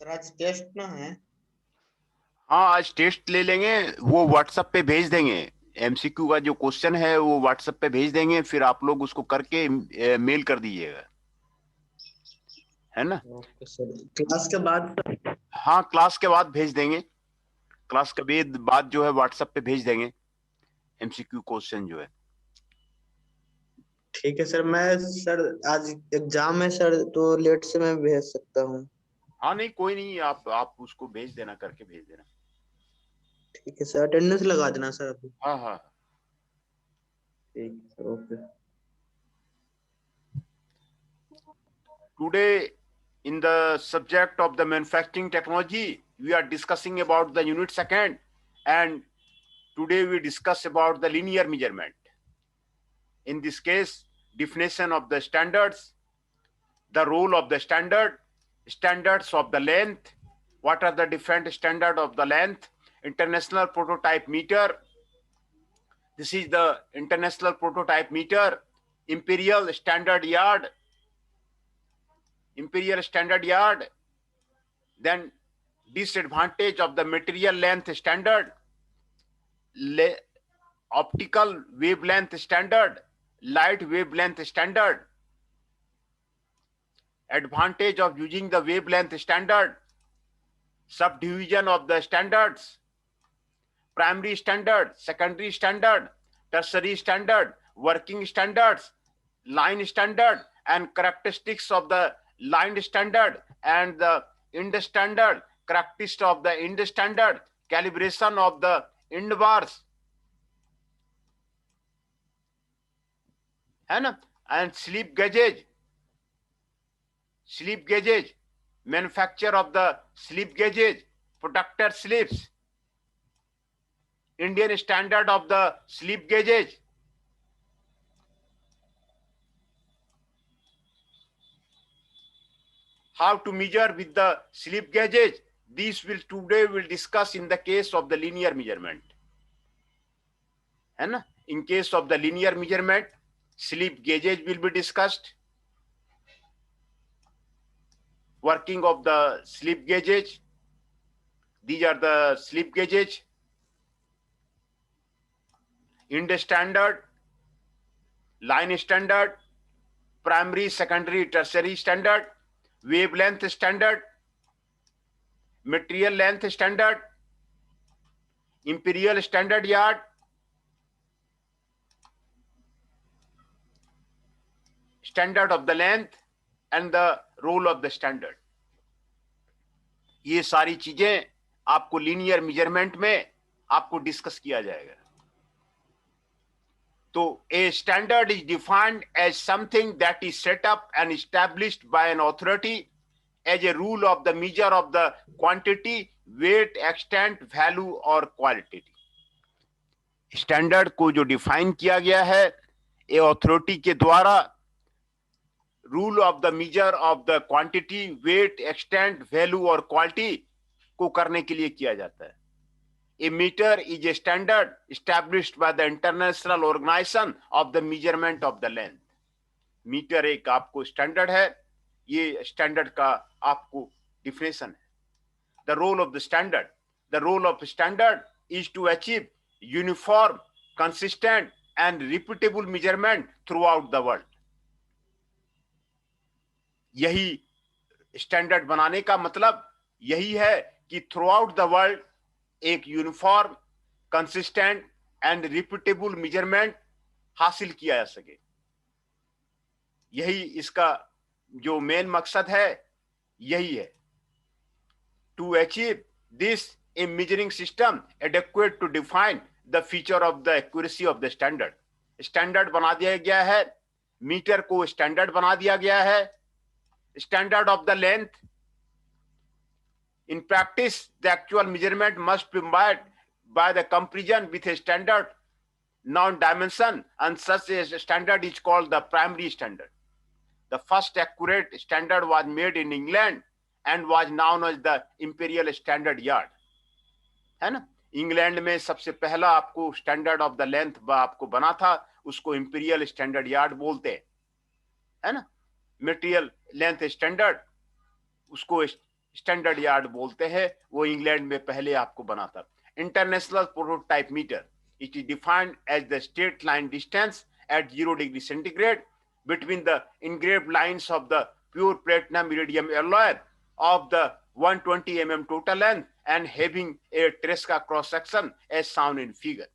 Sir आज test ना है। हाँ, आज टेस्ट ले लेंगे। वो व्हाट्सएप पे भेज देंगे। एमसीक्यू का जो क्वेश्चन है वो व्हाट्सएप पे भेज देंगे, फिर आप लोग उसको करके मेल कर दीजिएगा, है ना। ओके सर, क्लास के बाद सर। हाँ, क्लास के बाद भेज देंगे। क्लास के बाद जो है व्हाट्सएप पे भेज देंगे एमसीक्यू क्वेश्चन जो है। ठीक है सर, मैं सर आज एग्जाम है सर, तो लेट से मैं भेज सकता हूँ। हाँ, नहीं कोई नहीं, आप उसको भेज देना, करके भेज देना। ठीक है सर, अटेंडेंस लगा देना सर अभी। हाँ हाँ। ठीक है sir, okay. Today, in the subject of the manufacturing technology, we are discussing about the unit second, and today we discuss about the linear measurement. In this case, definition of the standards, the role of the standard, standards of the length, what are the different standard of the length, international prototype meter. This is the international prototype meter, imperial standard yard, then disadvantage of the material length standard, optical wavelength standard, light wavelength standard, advantage of using the wavelength standard, subdivision of the standards, primary standard, secondary standard, tertiary standard, working standards, line standard, and characteristics of the line standard and the end standard, characteristics of the end standard, calibration of the end bars, है ना, and slip gauges, manufacture of the slip gauges, protector slips, Indian standard of the slip gauges, how to measure with the slip gauges. These today will discuss in the case of the linear measurement, है ना. In case of the linear measurement, slip gauges will be discussed, working of the slip gauges. These are the slip gauges, end standard, line standard, primary, secondary, tertiary standard, wavelength standard, material length standard, imperial standard yard, standard of the length, and the role of the standard. ये सारी चीजें आपको linear measurement में आपको discuss किया जाएगा. तो a standard is defined as something that is set up and established by an authority as a rule of the measure of the quantity, weight, extent, value और quality. स्टैंडर्ड को जो define किया गया है ए authority के द्वारा, rule of the measure of the quantity, weight, extent, value और quality को करने के लिए किया जाता है. A meter is a standard established by the International Organization of the Measurement of the Length. Metre एक आपको स्टैंडर्ड है, ये स्टैंडर्ड का आपको डिफिनेशन है. The role of the standard is to achieve uniform, consistent and repeatable measurement throughout the world. यही standard बनाने का मतलब यही है कि थ्रू आउट द वर्ल्ड एक uniform, consistent and repeatable measurement हासिल किया जा सके. यही इसका जो मेन मकसद है, यही है. To achieve this a measuring system adequate to define the feature of the accuracy of the standard. Standard बना दिया गया है, मीटर को स्टैंडर्ड बना दिया गया है. Standard of the length, in practice the actual measurement must be made by the comparison with a standard non-dimension, and such a standard is called the primary standard. The first accurate standard was made in England and was known as the imperial standard yard, है ना. England में सबसे पहला आपको standard of the length आपको बना था, उसको इंपीरियल स्टैंडर्ड यार्ड बोलते हैं, है ना. मटेरियल लेंथ स्टैंडर्ड उसको स्टैंडर्ड यार्ड बोलते हैं, वो इंग्लैंड में पहले आपको बना था। International prototype metre, it is defined as the straight line distance at 0 degree centigrade between the engraved lines of the pure platinum iridium alloy of the 120 mm total length and having a Tresca cross section as shown in figure.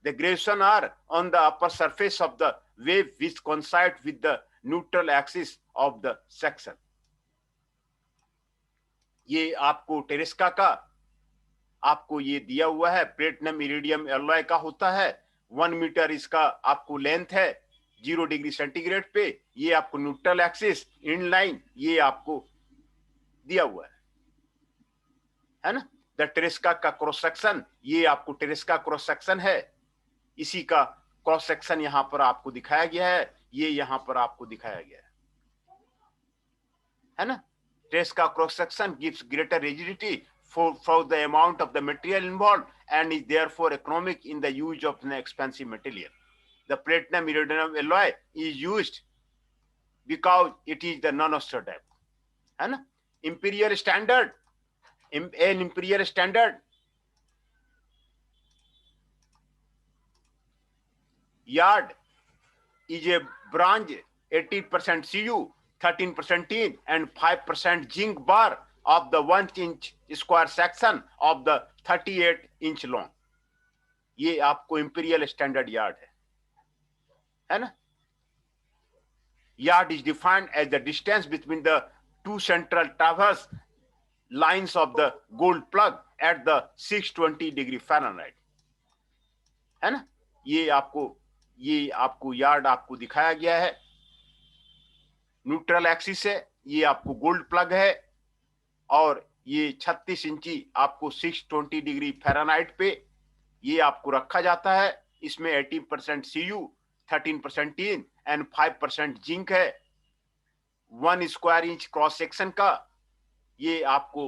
The graduation are on the upper surface of the wave which coincide with the neutral axis of the section. ये आपको टेरेस्का का आपको ये दिया हुआ है, platinum iridium alloy का होता है, 1 मीटर इसका आपको लेंथ है 0 डिग्री सेंटीग्रेड पे, ये आपको न्यूट्रल एक्सिस इन लाइन ये आपको दिया हुआ है ना। द टेरेस्का का क्रॉस सेक्शन, ये आपको टेरेस्का क्रॉस सेक्शन है, इसी का क्रॉस सेक्शन यहां पर आपको दिखाया गया है, ये यहां पर आपको दिखाया गया है ना। टेरेस्का cross section gives greater rigidity for the amount of the material involved and is therefore economic in the use of an expensive material. The platinum iridium alloy is used because it is the non-auster type, है ना। Imperial standard, an imperial standard yard is a bronze 80% Cu, 13% tin and 5% zinc bar of the 1 inch square section of the 38 inch long. ये आपको imperial standard yard है ना। Yard is defined as the distance between the two central traverse lines of the gold plug at the 620 degree Fahrenheit, है ना। ये आपको yard आपको दिखाया गया है, न्यूट्रल एक्सिस है, ये आपको गोल्ड प्लग है और ये 36 इंची आपको 620 डिग्री फ़ारेनहाइट पे ये आपको रखा जाता है। इसमें 18% Cu, 13% टीन एंड 5% जिंक है। 1 स्क्वायर इंच क्रॉस सेक्शन का ये आपको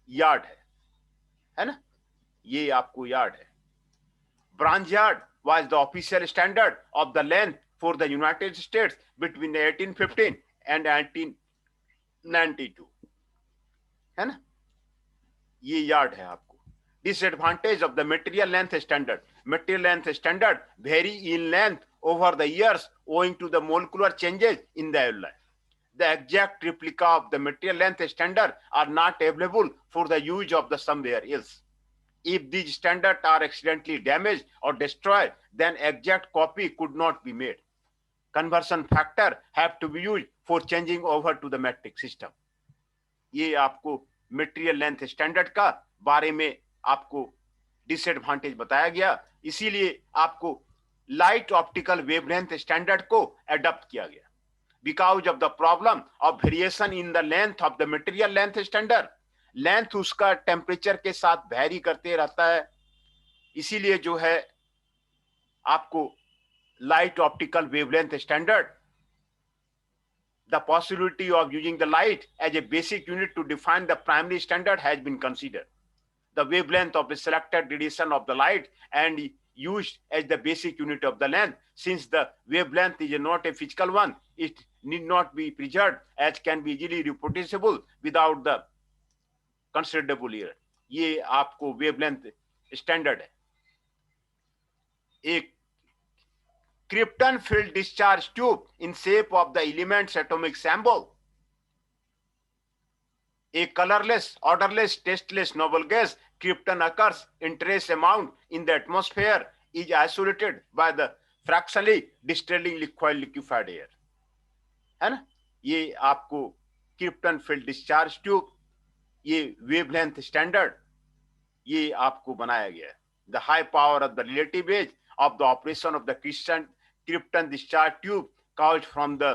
यार्ड है ना, ये आपको यार्ड है। Branch yard was the official standard of the length for the United States between 1815 and 1892, है ना, ये यार्ड है आपको। Disadvantage of the material length standard. Material length standard vary in length over the years owing to the molecular changes in the alloy. The exact replica of the material length standard are not available for the use of the somewhere else. If these standards are accidentally damaged or destroyed, then exact copy could not be made. Conversion factor have to be used for changing over to the metric system. ये आपको material length standard का बारे में आपको disadvantage बताया गया, इसीलिए आपको लाइट ऑप्टिकल वेवलेंथ स्टैंडर्ड को अडॉप्ट किया गया। Because of the problem of variation in the length of the material length standard, length उसका टेम्परेचर के साथ वैरी करते रहता है, इसीलिए जो है आपको light optical wavelength standard, the possibility of using the light as a basic unit to define the primary standard has been considered. The wavelength of the selected radiation of the light and used as the basic unit of the length. Since the wavelength is not a physical one, it need not be preserved as can be easily reproducible without the considerable error. ये आपको wavelength standard है। एक Krypton filled discharge tube in shape of the element's atomic symbol. A colorless, odorless, tasteless noble gas, krypton occurs in trace amount in the atmosphere, is isolated by the fractionally distilling liquefied air. है ना, ये आपको krypton filled discharge tube, ये wavelength standard, ये आपको बनाया गया है। The high power of the relative age of the operation of the krypton discharge tube caused from the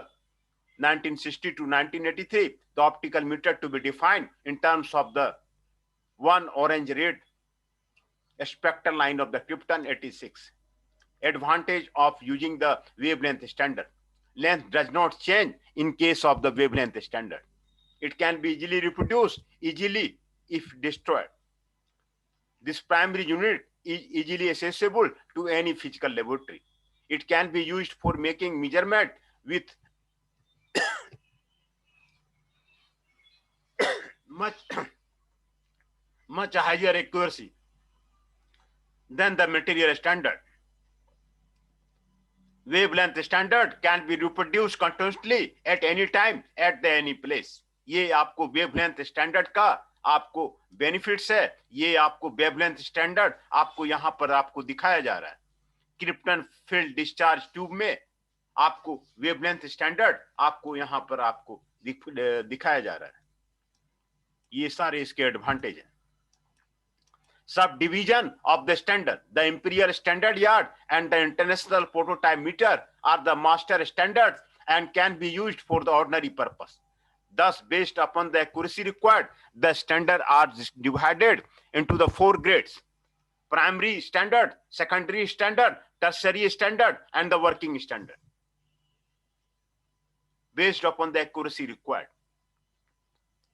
1960 to 1983 the optical meter to be defined in terms of the one orange red spectral line of the krypton 86. Advantage of using the wavelength standard: length does not change in case of the wavelength standard. It can be easily reproduced easily if destroyed. This primary unit is easily accessible to any physical laboratory. It can be used for making measurement with much higher accuracy than the material standard. Wavelength standard can be reproduced continuously at any time at the any place. ये आपको wavelength standard का आपको benefits है. ये आपको wavelength standard आपको यहां पर आपको दिखाया जा रहा है. क्रिप्टन फील्ड डिस्चार्ज ट्यूब में आपको वेवलेंथ स्टैंडर्ड आपको यहां पर आपको दिखाया जा रहा है. ये सारे इसके एडवांटेज हैं. Subdivision of the standard, the imperial standard yard and the international prototype meter are the master standards and can be used for the ordinary purpose. Thus, based upon the accuracy required, the standards are divided into the 4 grades: primary standard, secondary standard, tertiary standard, and the working standard. Based upon the accuracy required.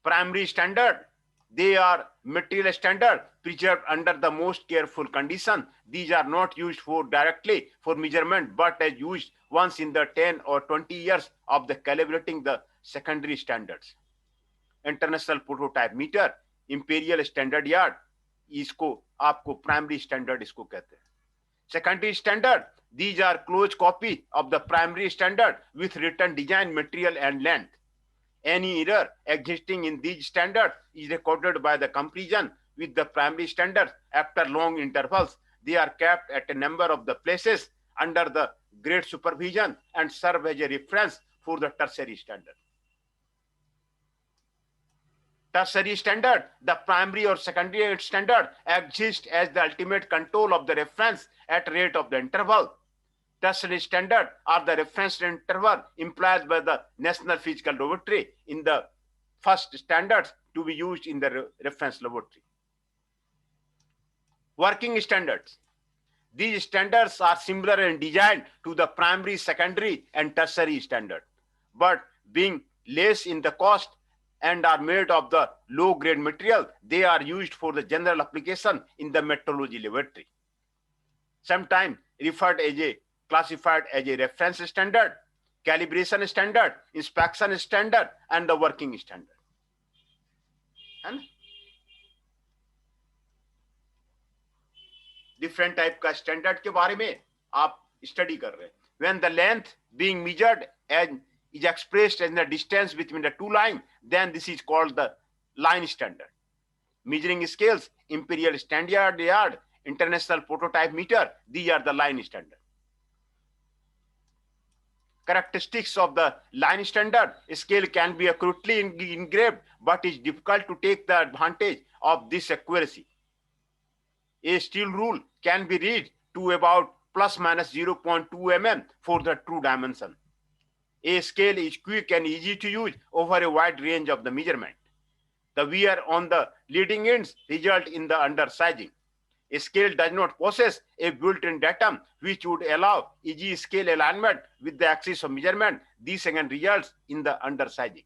Primary standard, they are material standard preserved under the most careful condition. These are not used for directly for measurement, but as used once in the 10 or 20 years of the calibrating the secondary standards. International prototype meter, imperial standard yard, इसको आपको primary standard इसको कहते हैं. Secondary standard, these are close copy of the primary standard with written design, material, and length. Any error existing in these standards is recorded by the comparison with the primary standards after long intervals. They are kept at a number of the places under the great supervision and serve as a reference for the tertiary standard. Tertiary standard, the primary or secondary standard exists as the ultimate control of the reference at rate of the interval. Tertiary standard are the reference interval implied by the National Physical Laboratory in the first standards to be used in the reference laboratory. Working standards. These standards are similar in design to the primary, secondary, and tertiary standard, but being less in the cost and are made of the low-grade material, they are used for the general application in the metrology laboratory. Sometimes referred as a classified as a reference standard, calibration standard, inspection standard, and the working standard. And different type का standard के बारे में आप study कर रहे हैं. When the length being measured and is expressed as the distance between the two lines, then this is called the line standard. Measuring scales, imperial standard yard, international prototype meter, these are the line standard. Characteristics of the line standard scale can be accurately engraved, but it's difficult to take the advantage of this accuracy. A steel rule can be read to about plus minus 0.2 mm for the true dimension. A scale is quick and easy to use over a wide range of the measurement. The wear on the leading ends result in the undersizing. A scale does not possess a built-in datum which would allow easy scale alignment with the axis of measurement. This again results in the undersizing.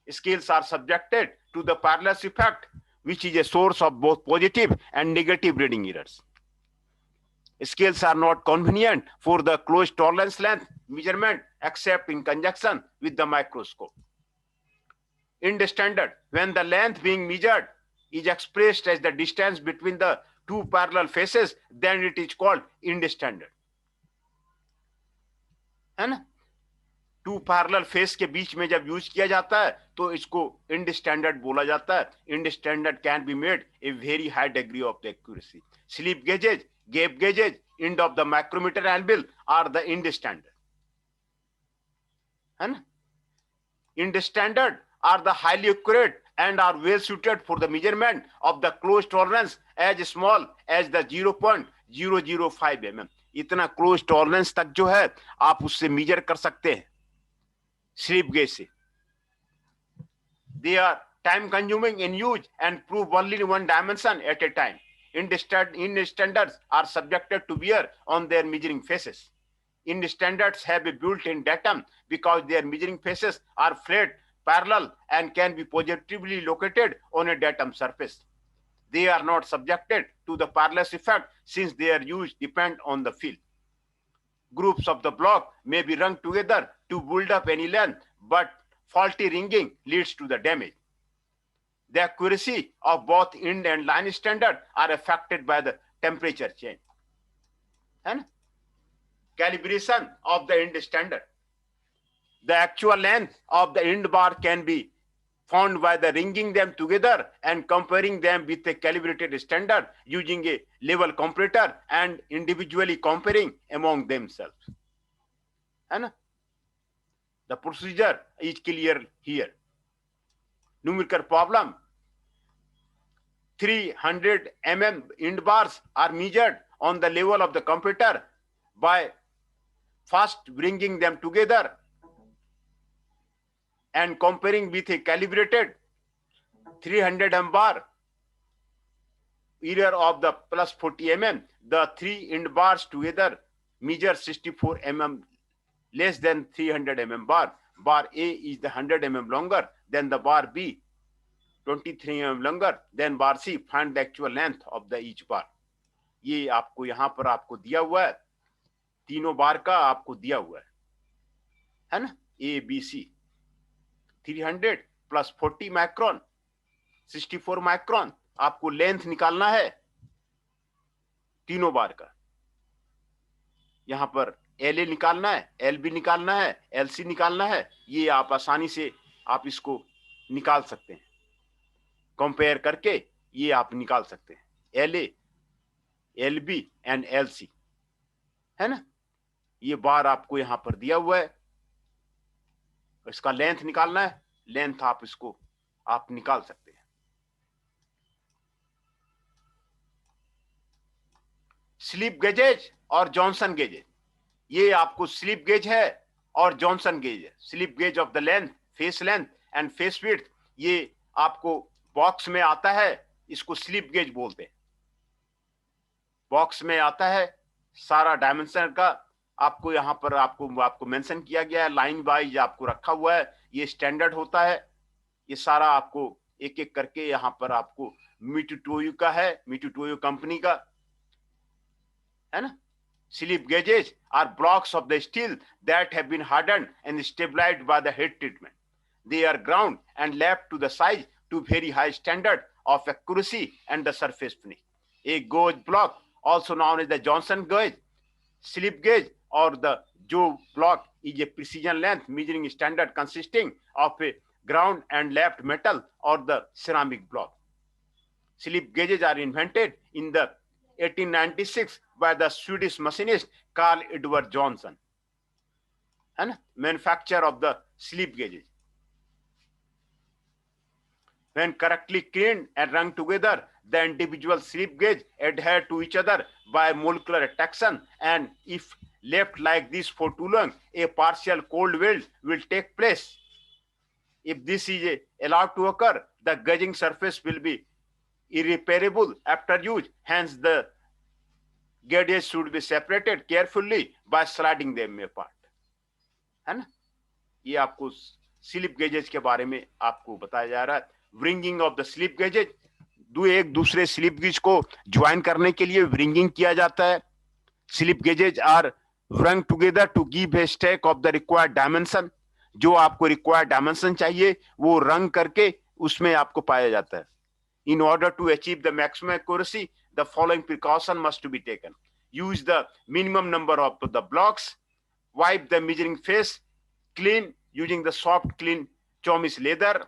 Scales are subjected to the parallax effect, which is a source of both positive and negative reading errors. Scales are not convenient for the close tolerance length measurement except in conjunction with the microscope. In standard, when the length being measured is expressed as the distance between the two parallel faces, then it is called Ind standard. है ना? To parallel face के बीच में जब use किया जाता है तो इसको इंड स्टैंडर्ड बोला जाता है. End standard can be made a very high degree of the accuracy. Slip gauges, gap gauges, end of the micrometer anvil are the Ind standard. है ना? Ind standard are the highly accurate and are well suited for the measurement of the close tolerance as small as the 0.005 mm. इतना close tolerance तक जो है आप उससे major कर सकते हैं स्लिप गेज से. They are time consuming in use and prove only one dimension at a time. Ind standards are subjected to wear on their measuring faces. Ind standards have a built-in datum because their measuring faces are flat, parallel, and can be positively located on a datum surface. They are not subjected to the parallax effect since their use depend on the field. Groups of the block may be rung together to build up any length, but faulty ringing leads to the damage. The accuracy of both end and line standard are affected by the temperature change. है ना? Calibration of the end standard. The actual length of the end bar can be found by the ringing them together and comparing them with a calibrated standard using a level comparator and individually comparing among themselves. है ना? The procedure is clear here. Numerical problem. 300 mm end bars are measured on the level of the computer by first bringing them together and comparing with a calibrated 300 mm bar error of the plus 40 mm. The three end bars together measure 64 mm less than 300 mm bar. Bar A is the 100 mm longer than the bar B, 23 mm longer than bar C. Find the actual length of the each bar. ये आपको यहाँ पर आपको दिया हुआ है, तीनों बार का आपको दिया हुआ है ना? A, B, C. 300 plus 40 micron 64 micron आपको लेंथ निकालना है तीनों बार का. यहां पर LA निकालना है, LB निकालना है, LC निकालना है. ये आप आसानी से आप इसको निकाल सकते हैं, कंपेयर करके ये आप निकाल सकते हैं. LA, LB एंड LC, है ना? ये बार आपको यहां पर दिया हुआ है, इसका लेंथ निकालना है. लेंथ आप इसको आप निकाल सकते हैं. स्लिप गेजेज और जॉनसन गेजेज, ये आपको स्लिप गेज है और जॉनसन गेज है. Slip gauge of the length, face length and face width, ये आपको बॉक्स में आता है, इसको स्लिप गेज बोलते हैं. बॉक्स में आता है सारा डायमेंशन का, आपको यहाँ पर आपको मेंशन किया गया है, लाइन वाइज आपको रखा हुआ है. ये स्टैंडर्ड होता है. ये सारा आपको एक एक करके यहाँ पर आपको मिटुटोयो का है, मिटुटोयो कंपनी का, है ना? Slip gauges are blocks of the steel that have been hardened and stabilized by the heat treatment. They are ground and left to the size to very high standard of accuracy and the surface finish. A gauge block, also known as the Johnson gauge, slip gauge or the Joe block, is a precision length measuring standard consisting of a ground and left metal or the ceramic block. Slip gauges are invented in the 1896 by the Swedish machinist Carl Edward Johnson, and manufacturer of the slip gauges. When correctly cleaned and rung together, the individual slip gauge adhere to each other by molecular attraction, and if left like this for too long, a partial cold weld will take place. If this is allowed to occur, the gauging surface will be irreparable after use. Hence, the gauges should be separated carefully by sliding them apart. है ना? ये आपको slip gauges के बारे में आपको बताया जा रहा है. Wringing of the slip gauges, एक दूसरे स्लिप गेज को ज्वाइन करने के लिए व्रिंगिंग किया जाता है. Slip gauges are wrung together to give a stack of the required dimension. जो आपको रिक्वायर्ड डायमेंशन चाहिए वो रंग करके उसमें आपको पाया जाता है. In order to achieve the maximum accuracy, the following precaution must be taken. Use the minimum number of the blocks. Wipe the measuring face clean using the soft, clean Chomis leather.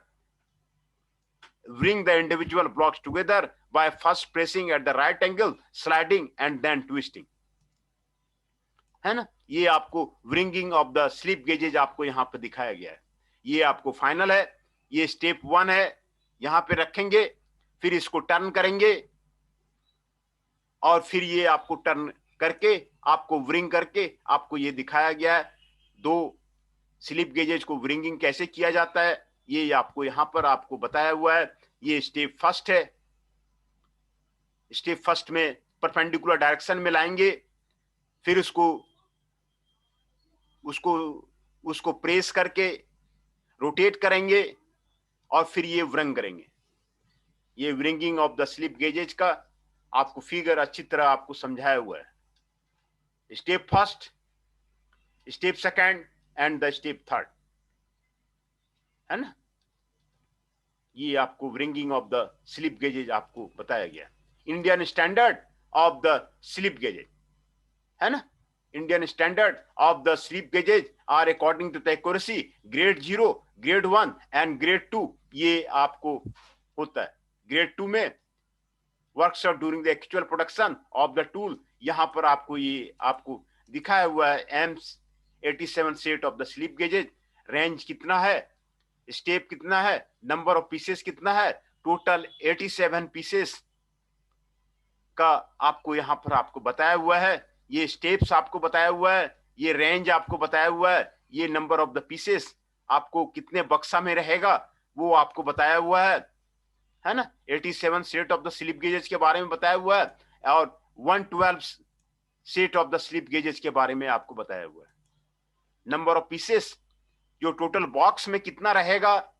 Bring the individual blocks together by first pressing at the right angle, sliding and then twisting. है ना? ये आपको wringing of the slip gauges आपको यहाँ पे दिखाया गया है. ये आपको फाइनल है. ये स्टेप 1 है. यहाँ पे रखेंगे, फिर इसको टर्न करेंगे और फिर ये आपको टर्न करके आपको व्रिंग करके आपको ये दिखाया गया है. 2 स्लिप गेजेज को व्रिंगिंग कैसे किया जाता है ये आपको यहां पर आपको बताया हुआ है. ये स्टेप फर्स्ट है. स्टेप फर्स्ट में परपेंडिकुलर डायरेक्शन में लाएंगे, फिर उसको प्रेस करके रोटेट करेंगे और फिर ये व्रिंग करेंगे. ये wringing of the slip gauges का आपको फिगर अच्छी तरह आपको समझाया हुआ है. Step first, step second and the step third, है ना? ये आपको wringing of the slip gauges आपको बताया गया। Indian standard of the slip gauges, है ना, Indian standard of the slip gauges are according to the accuracy grade 0, grade 1 and grade 2। ये आपको होता है। ग्रेड 2 में workshop during the actual production of the tool, यहां पर आपको ये आपको दिखाया हुआ है AIIMS 87 set of the slip gauges, range कितना है, स्टेप कितना है, नंबर ऑफ पीसेस कितना है, टोटल 87 पीसेस का आपको यहां पर आपको बताया हुआ है। ये स्टेप्स आपको बताया हुआ है, ये रेंज आपको बताया हुआ है, ये नंबर ऑफ द पीसेस आपको कितने बक्सा में रहेगा वो आपको बताया हुआ है ना। 87 set of the slip gauges के बारे में बताया हुआ है और 112 set of the slip gauges के बारे में आपको बताया हुआ है। नंबर ऑफ पीसेस जो टोटल बॉक्स में कितना रहेगा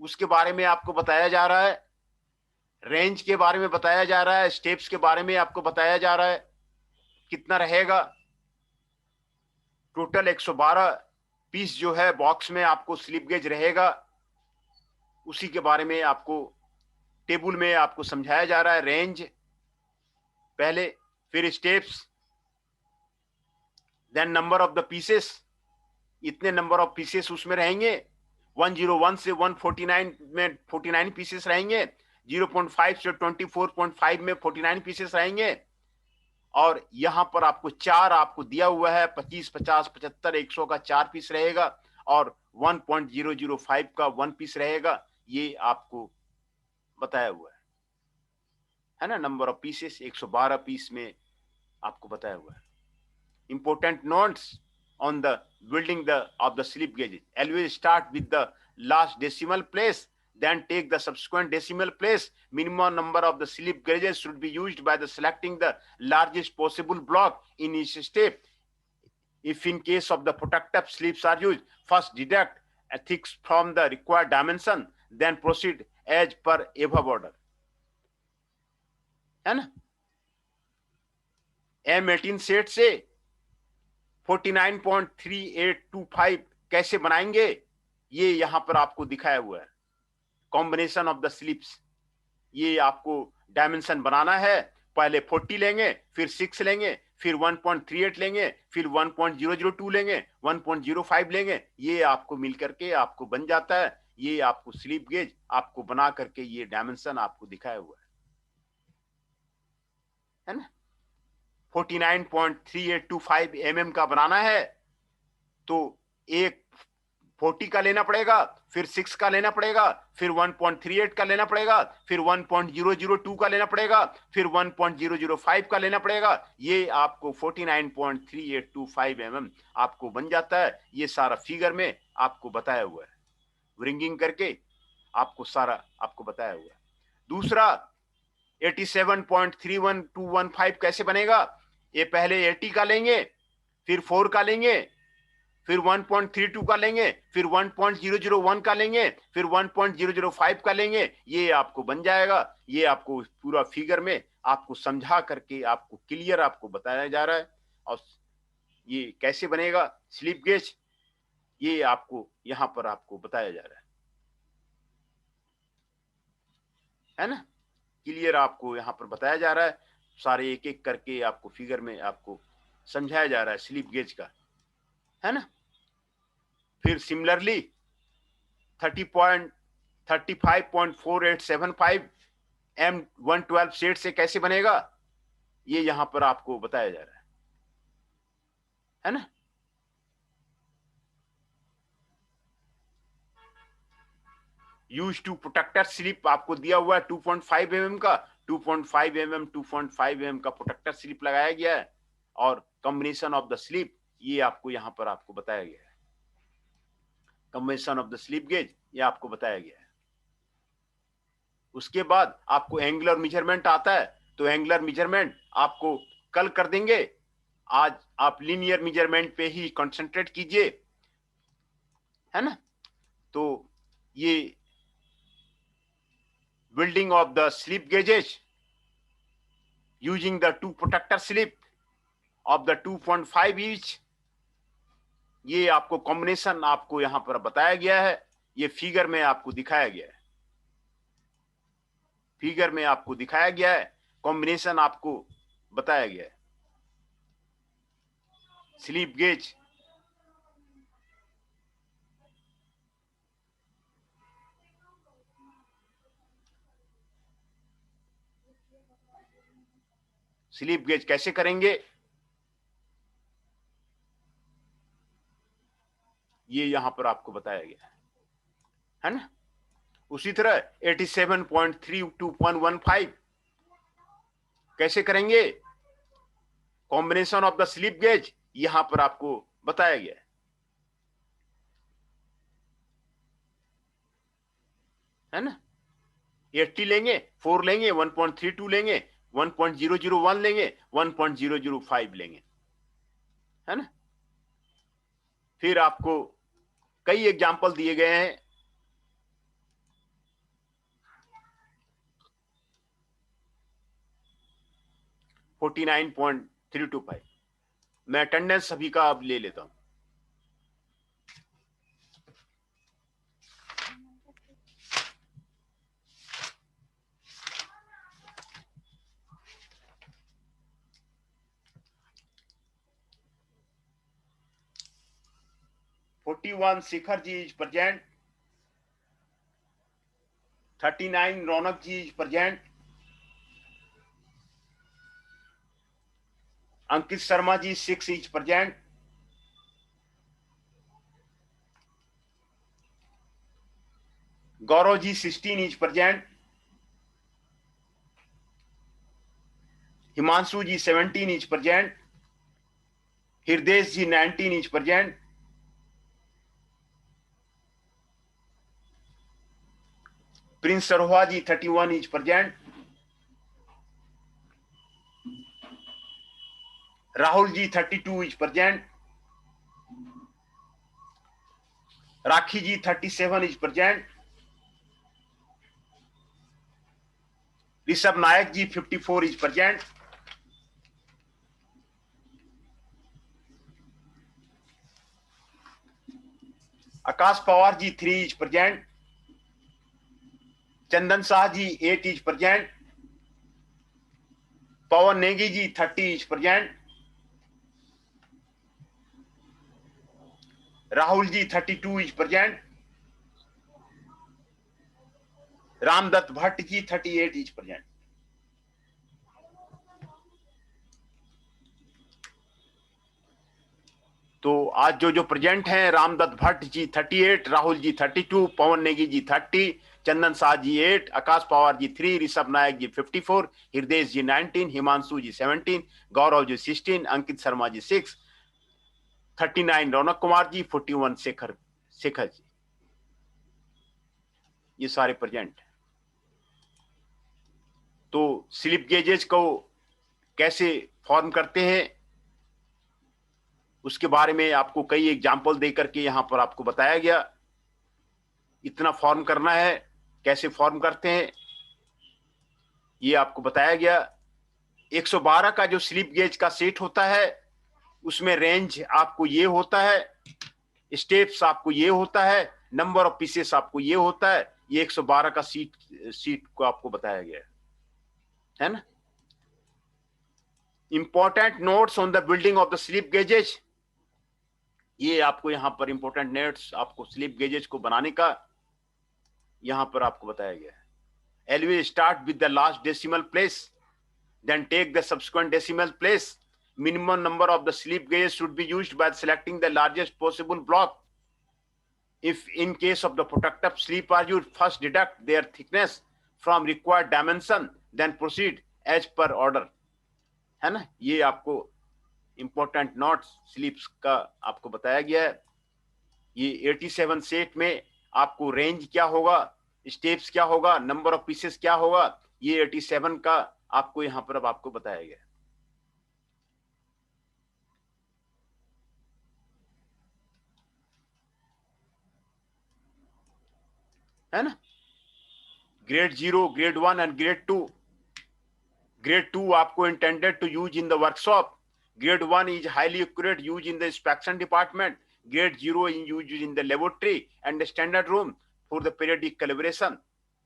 उसके बारे में आपको बताया जा रहा है, रेंज के बारे में बताया जा रहा है, स्टेप्स के बारे में आपको बताया जा रहा है कितना रहेगा। टोटल 112 पीस जो है बॉक्स में आपको स्लिप गेज रहेगा, उसी के बारे में आपको टेबल में आपको समझाया जा रहा है। रेंज पहले, फिर steps, then number of the pieces, इतने नंबर ऑफ पीसेस उसमें रहेंगे। 101 से 149 में 49 पीसेस रहेंगे, 0.5 से 24.5 में 49 पीसेस रहेंगे। और यहां पर आपको चार आपको दिया हुआ है, 25, 50, 75, 100 का 4 पीस रहेगा और 1.005 का 1 पीस रहेगा। ये आपको बताया हुआ है ना। नंबर ऑफ पीसेस 112 पीस में आपको बताया हुआ है। Important notes on the building of the slip gauges: always start with the last decimal place, then take the subsequent decimal place. Minimum number of the slip gauges should be used by the selecting the largest possible block in each step. If in case of the protective slips are used, first deduct ethics from the required dimension, then proceed as per above order, है ना। M18 set से 49.3825 कैसे बनाएंगे ये यहां पर आपको दिखाया हुआ है। कॉम्बिनेशन ऑफ द स्लिप्स, ये आपको डायमेंशन बनाना है। पहले 40 लेंगे, फिर 6 लेंगे, फिर 1.38 लेंगे, फिर 1.002 लेंगे, 1.05 लेंगे। ये आपको मिल करके आपको बन जाता है। ये आपको स्लिप गेज आपको बना करके ये डायमेंशन आपको दिखाया हुआ है ना। 49.3825 mm का बनाना है तो एक 40 का लेना पड़ेगा, फिर 6 का लेना पड़ेगा, फिर 1.38 का लेना पड़ेगा, फिर 1.002 का लेना पड़ेगा, फिर 1.005 का लेना पड़ेगा। ये आपको 49.3825 mm आपको बन जाता है। ये सारा फिगर में आपको बताया हुआ है, रिंगिंग करके आपको सारा आपको बताया हुआ है। दूसरा 87.31215 कैसे बनेगा? ये पहले 80 का लेंगे, फिर 4 का लेंगे, फिर 1.32 का लेंगे, फिर 1.001 का लेंगे, फिर 1.005 का लेंगे। ये आपको बन जाएगा। ये आपको पूरा फिगर में आपको समझा करके आपको क्लियर आपको बताया जा रहा है। और ये कैसे बनेगा स्लिप गेज, ये आपको यहां पर आपको बताया जा रहा है ना। क्लियर आपको यहां पर बताया जा रहा है, सारे एक एक करके आपको फिगर में आपको समझाया जा रहा है स्लिप गेज का, है ना। फिर सिमिलरली 35.4875 M112 सेट से कैसे बनेगा ये यहां पर आपको बताया जा रहा है ना। यूज टू प्रोटेक्टर स्लिप आपको दिया हुआ है 2.5 mm का, 2.5 mm 2.5 mm का प्रोटेक्टर स्लिप लगाया गया है। और कॉम्बिनेशन ऑफ द स्लिप ये आपको यहां पर आपको बताया गया है। Combination of the slip gauge ये आपको बताया गया है। उसके बाद आपको एंगुलर मेजरमेंट आता है, तो एंगुलर मेजरमेंट आपको कल कर देंगे। आज आप लीनियर मेजरमेंट पे ही कंसंट्रेट कीजिए, है ना। तो ये building of the slip gauges using the two protector slip of the 2.5 each, ये आपको कॉम्बिनेशन आपको यहां पर बताया गया है। ये फिगर में आपको दिखाया गया है। फिगर में आपको दिखाया गया है, कॉम्बिनेशन आपको बताया गया है। स्लिप गेज कैसे करेंगे, ये यहां पर आपको बताया गया है ना। उसी तरह 87.32.15 कैसे करेंगे, combination of the slip gauge यहां पर आपको बताया गया है ना। 80 लेंगे, 4 लेंगे, 1.32 लेंगे, 1.001 लेंगे, 1.005 लेंगे, है ना। फिर आपको कई एग्जाम्पल दिए गए हैं। $49.325 मैं अटेंडेंस सभी का अब ले लेता हूं। Shikhar ji is present, 39 Raunak ji is present, Ankit Sharma ji 6 is present, Gaurav ji 16 is present, Himanshu ji 17 is present, Hriday ji 19 is present, Prince Saroha ji 31 is present, Rahul ji 32 is present, Rakhi ji 37 is present, Rishabh Nayak ji 54 is present, Akash Pawar ji 3 is present, Chandan Shah ji 8 is present, Pawan Negi ji 30 is present, Rahul ji 32 is present, Ramdatt Bhatt ji 38 is present. तो आज जो present हैं, रामदत्त भट्ट जी 38, राहुल जी 32, पवन नेगी जी 30, चंदन शाह जी 8, आकाश पवार जी 3, ऋषभ नायक जी 54, हृदय जी 19, हिमांशु जी 17, गौरव जी 16, अंकित शर्मा जी 6, 39 रौनक कुमार जी, 41 शेखर जी, ये सारे present. तो slip gauges को कैसे फॉर्म करते हैं उसके बारे में आपको कई एग्जाम्पल देकर के यहां पर आपको बताया गया। इतना फॉर्म करना है, कैसे फॉर्म करते हैं ये आपको बताया गया। 112 का जो स्लिप गेज का सेट होता है उसमें रेंज आपको ये होता है, स्टेप्स आपको ये होता है, नंबर ऑफ पीसेस आपको ये होता है। ये 112 का सीट को आपको बताया गया है ना। Important notes on the building of the slip gauges, ये आपको यहां पर इंपॉर्टेंट नोट्स आपको स्लिप गेजेज को बनाने का यहां पर आपको बताया गया है। Always start with the last decimal place, then take the subsequent decimal place. Minimum number of the slip gauges should be used by selecting the largest possible block. If in case of the protective slip are used, first deduct their thickness from required dimension, then proceed as per order. है ना, ये आपको important notes slips का आपको बताया गया है। ये 87 सेट में आपको रेंज क्या होगा, स्टेप्स क्या होगा, नंबर ऑफ पीसेस क्या होगा, ये 87 का आपको यहां पर अब आपको बताया गया है ना। Grade 0, grade 1 and grade 2। Grade 2 आपको intended to use in the workshop, grade 1 is highly accurate used in the inspection department, grade 0 is used in the laboratory and the standard room for the periodic calibration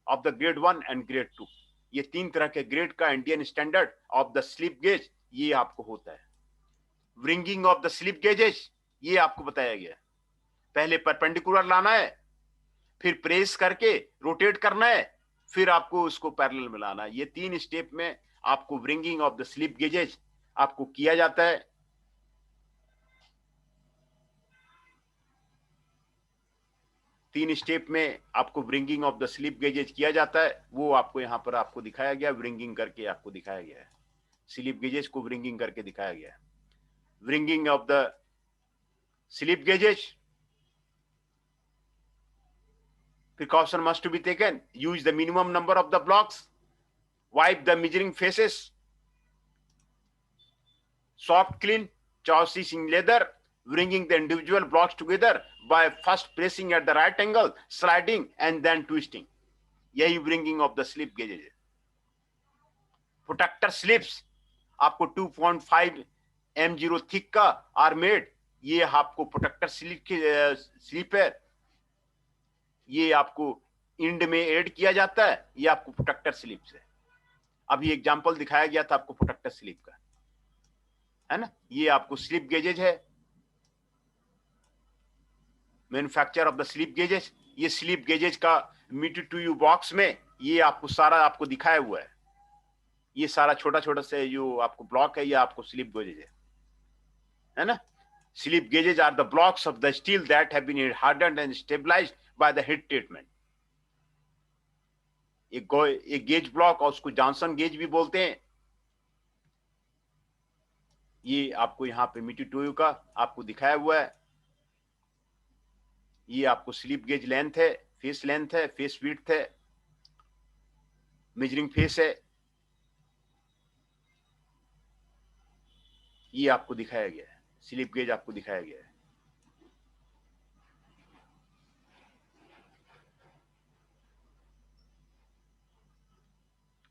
of the grade 1 and grade 2. ये 3 तरह के grade का Indian standard of the slip gauge ये आपको होता है। Wringing of the slip gauges ये आपको बताया गया। पहले परपेंडिकुलर लाना है, फिर प्रेस करके रोटेट करना है, फिर आपको उसको पैरेलल में लाना है। ये 3 स्टेप में आपको wringing of the slip gauges आपको किया जाता है। तीन स्टेप में आपको wringing of the slip gauges किया जाता है, वो आपको यहाँ पर आपको दिखाया गया, व्रिंगिंग करके आपको दिखाया गया है। स्लिप गेजेज को व्रिंगिंग करके दिखाया गया है। Wringing of the slip gauges, precaution must to be taken. Use the minimum number of the blocks. Wipe the measuring faces. Soft clean chassis in leather. Bringing the individual blocks together by first pressing at the right angle, sliding and then twisting. यही bringing of the slip gauges है। Protector slips आपको 2.5 M0 thick का are made। ये आपको protector slip है, ये आपको end में ऐड किया जाता है, ये आपको प्रोटेक्टर स्लिप है। अभी एग्जांपल दिखाया गया था आपको प्रोटेक्टर स्लिप का, है ना। ये आपको स्लिप गेजेज है, manufacture of the slip gauges. ये स्लिप गेजेज का मीटर टू यू बॉक्स में ये आपको सारा आपको दिखाया हुआ है। ये सारा छोटा छोटा से जो आपको ब्लॉक है, ये आपको स्लिप गेजेज है ना। Slip gauges are the blocks of the steel that have been hardened and stabilised by the heat treatment. एक गेज ब्लॉक और उसको जॉनसन गेज भी बोलते हैं। ये आपको यहाँ पे मीटर टू यू का आपको दिखाया हुआ है। ये आपको स्लिप गेज लेंथ है, फेस लेंथ है, फेस विड्थ है, मेजरिंग फेस है, ये आपको दिखाया गया है। स्लिप गेज आपको दिखाया गया है।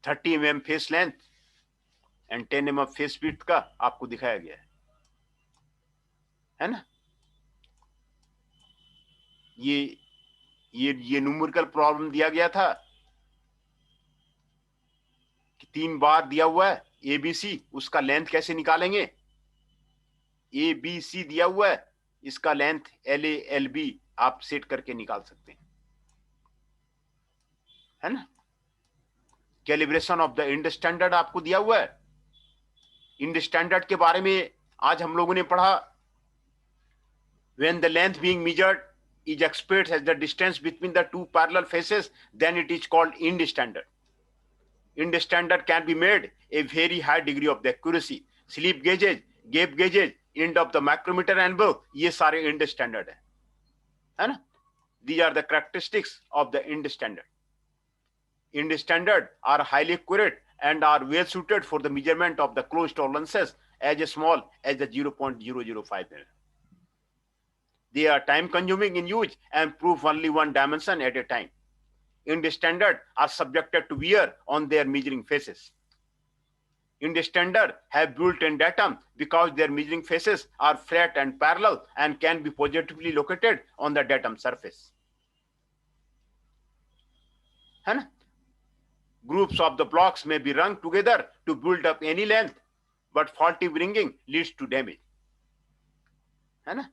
Thirty mm face length and 10 mm face width का आपको दिखाया गया है ना। ये न्यूमेरिकल प्रॉब्लम दिया गया था कि 3 बार दिया हुआ है ABC, उसका लेंथ कैसे निकालेंगे। ABC दिया हुआ है, इसका लेंथ LA LB आप सेट करके निकाल सकते हैं, है ना। Calibration of the end standard आपको दिया हुआ है। इंड स्टैंडर्ड के बारे में आज हम लोगों ने पढ़ा। When the length being measured is expressed as the distance between the two parallel faces, then it is called Ind standard. Ind standard can be made a very high degree of the accuracy. Slip gauges, gap gauges, end of the micrometer and above, ये सारे Ind standard है ना। These are the characteristics of the Ind standard. Ind standard are highly accurate and are well suited for the measurement of the closed tolerances as small as the 0.005 mm. They are time consuming in use and prove only one dimension at a time. Ind standard are subjected to wear on their measuring faces. Ind standard have built-in datum because their measuring faces are flat and parallel and can be positively located on the datum surface. है ना? Groups of the blocks may be rung together to build up any length, but faulty bringing leads to damage. है ना?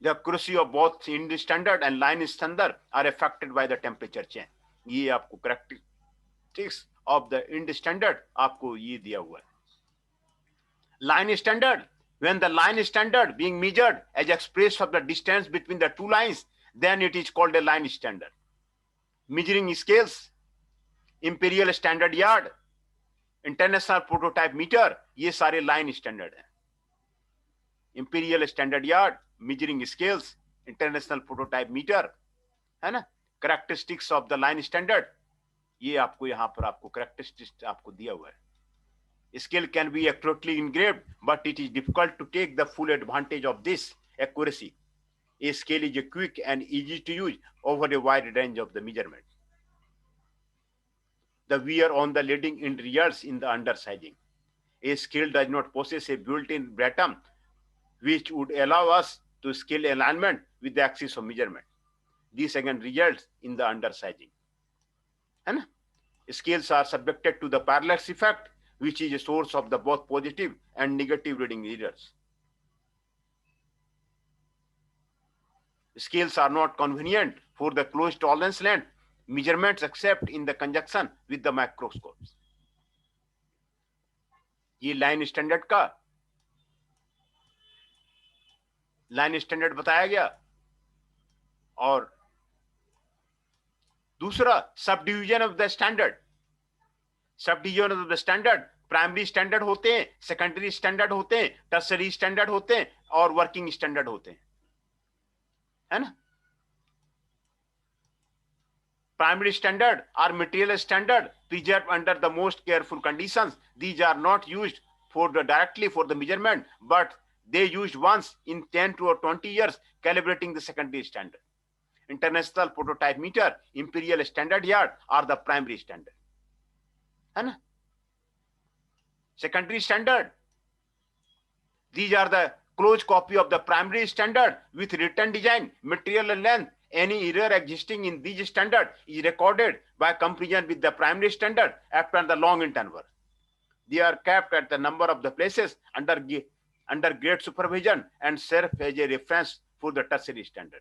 The accuracy of both Ind standard and line standard are affected by the temperature change. ये आपको characteristics of the Ind standard आपको ये दिया हुआ है. Line standard, when the line standard being measured as expressed of the distance between the two lines, then it is called a line standard. Measuring scales, imperial standard yard, international prototype meter, ये सारे line standard हैं. Imperial standard yard, measuring scales, international prototype meter, है ना। Characteristics of the line standard, ये आपको यहाँ पर आपको characteristics आपको दिया हुआ है. Scale can be accurately engraved, but it is difficult to take the full advantage of this accuracy. A scale is quick and easy to use over a wide range of the measurement. The wear on the leading end results in the undersizing. A scale does not possess a built-in datum which would allow us to scale alignment with the axis of measurement. This again results in the undersizing. है ना? Scales are subjected to the parallax effect, which is a source of the both positive and negative reading errors. Scales are not convenient for the close tolerance length measurements except in the conjunction with the microscopes. ये line standard का line standard बताया गया। और दूसरा sub division of the standard. Sub division of the standard primary standard होते हैं, secondary standard होते हैं, टर्सरी स्टैंडर्ड होते हैं और वर्किंग स्टैंडर्ड होते हैं, है ना? Primary standard are material standard preserved under the most careful conditions. These are not used directly for the measurement, but they used once in 10 to 20 years calibrating the secondary standard. International prototype meter, imperial standard yard are the primary standard. है ना? Secondary standard, these are the close copy of the primary standard with written design, material and length. Any error existing in these standard is recorded by comparison with the primary standard after the long interval. They are kept at the number of the places under great supervision and serve as a reference for the tertiary standard.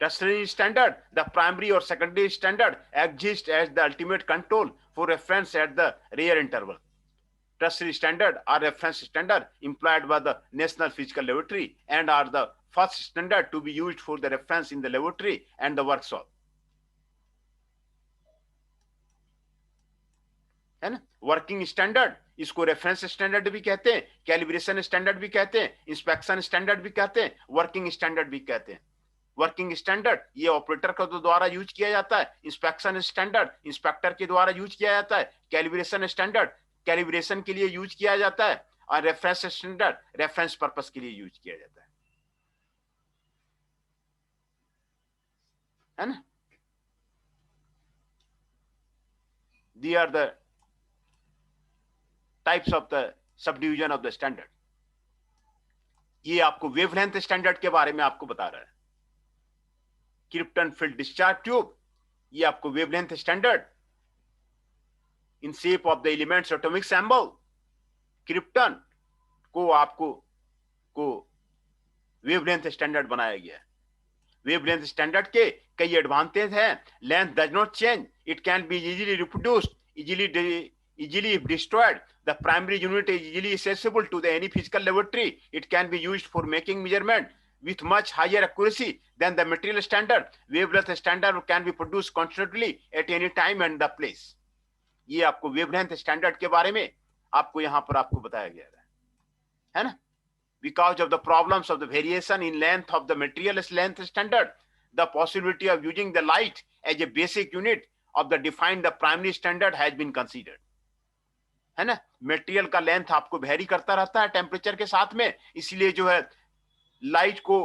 Tertiary standard, the primary or secondary standard exists as the ultimate control for reference at the rare interval. Tertiary standard are reference standard employed by the National Physical Laboratory and are the first standard to be used for the reference in the laboratory and the workshop. है ना? Working standard, इसको reference standard भी कहते हैं, calibration standard भी कहते हैं, inspection standard भी कहते हैं, वर्किंग स्टैंडर्ड भी कहते हैं। वर्किंग स्टैंडर्ड ये ऑपरेटर के द्वारा यूज किया जाता है, इंस्पेक्शन स्टैंडर्ड इंस्पेक्टर के द्वारा यूज किया जाता है, कैलिब्रेशन स्टैंडर्ड कैलिब्रेशन के लिए यूज किया जाता है और रेफरेंस स्टैंडर्ड रेफरेंस पर्पस के लिए यूज किया जाता है ना? These are the types of the subdivision of the standard. ये आपको वेवलेंथ स्टैंडर्ड के बारे में आपको बता रहा है। क्रिप्टन फील्ड डिस्चार्ज ट्यूब, ये आपको wavelength standard in shape of the elements atomic symbol. Krypton को आपको वेवलेंथ स्टैंडर्ड बनाया गया है। वेवलेंथ स्टैंडर्ड के कई एडवांटेज हैं। Length does not change, it can be easily reproduced, easily if destroyed. The primary unit is easily accessible to any physical laboratory. It can be used for making measurement with much higher accuracy than the material standard. Wavelength standard can be produced constantly at any time and the place. ये आपको wavelength standard के बारे में आपको यहाँ पर आपको बताया गया है ना? Because of the problems of the variation in length of the material's length standard, the possibility of using the light as a basic unit of the defined the primary standard has been considered. है ना? Material का length आपको very करता रहता है temperature के साथ में, इसलिए जो है लाइट को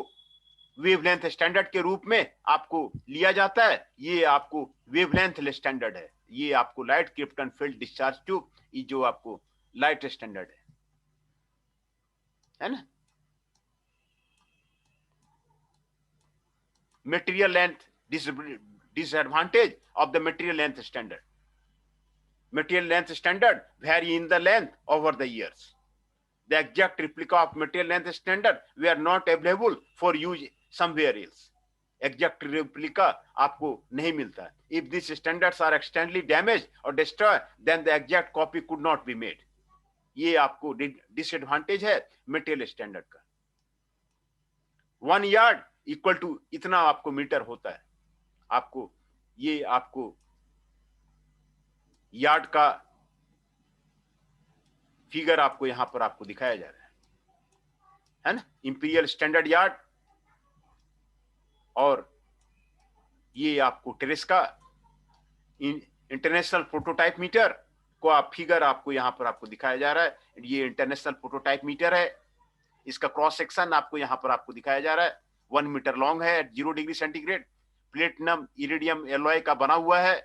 वेवलेंथ स्टैंडर्ड के रूप में आपको लिया जाता है। ये आपको वेवलेंथ स्टैंडर्ड है। ये आपको light krypton field discharge tube, ये जो आपको लाइट स्टैंडर्ड है ना? Material length disadvantage of the material length standard. Material length standard vary in the length over the years. The exact replica of material length standard were not available for use somewhere else. Exact replica आपको नहीं मिलता। If these standards are externally damaged or destroyed, then the exact copy could not be made. ये आपको disadvantage है material standard का। 1 yard equal to इतना आपको metre होता है। आपको ये आपको यार्ड का फिगर आपको यहां पर आपको दिखाया जा रहा है ना? इंपीरियल स्टैंडर्ड यार्ड और ये आपको टेरेस का इंटरनेशनल प्रोटोटाइप मीटर को आप फिगर आपको यहां पर आपको दिखाया जा रहा है। ये इंटरनेशनल प्रोटोटाइप मीटर है। इसका क्रॉस सेक्शन आपको यहां पर आपको दिखाया जा रहा है। 1 मीटर लॉन्ग है, 0 degree centigrade, platinum iridium alloy का बना हुआ है,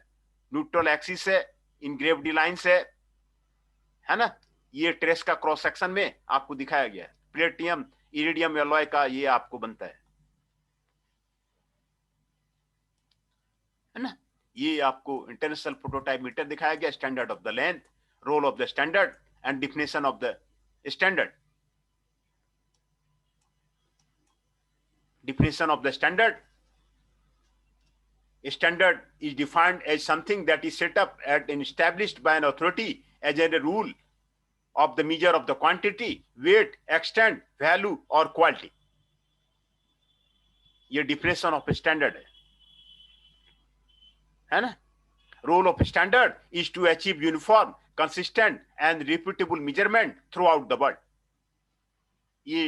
न्यूट्रल एक्सिस है, इनग्रेव्ड लाइंस है ना? ये ट्रेस का क्रॉस सेक्शन में आपको दिखाया गया है। प्लेटिनम इरिडियम एलॉय का ये आपको बनता है ना। ये आपको इंटरनेशनल प्रोटोटाइप मीटर दिखाया गया, standard of the length, role of the standard and definition of the standard. Definition of the standard. A standard is defined as something that is set up and established by an authority as a rule of the measure of the quantity, weight, extent, value or quality. ये definition of a standard है ना। Role of standard is to achieve uniform, consistent and repeatable measurement throughout the world. ये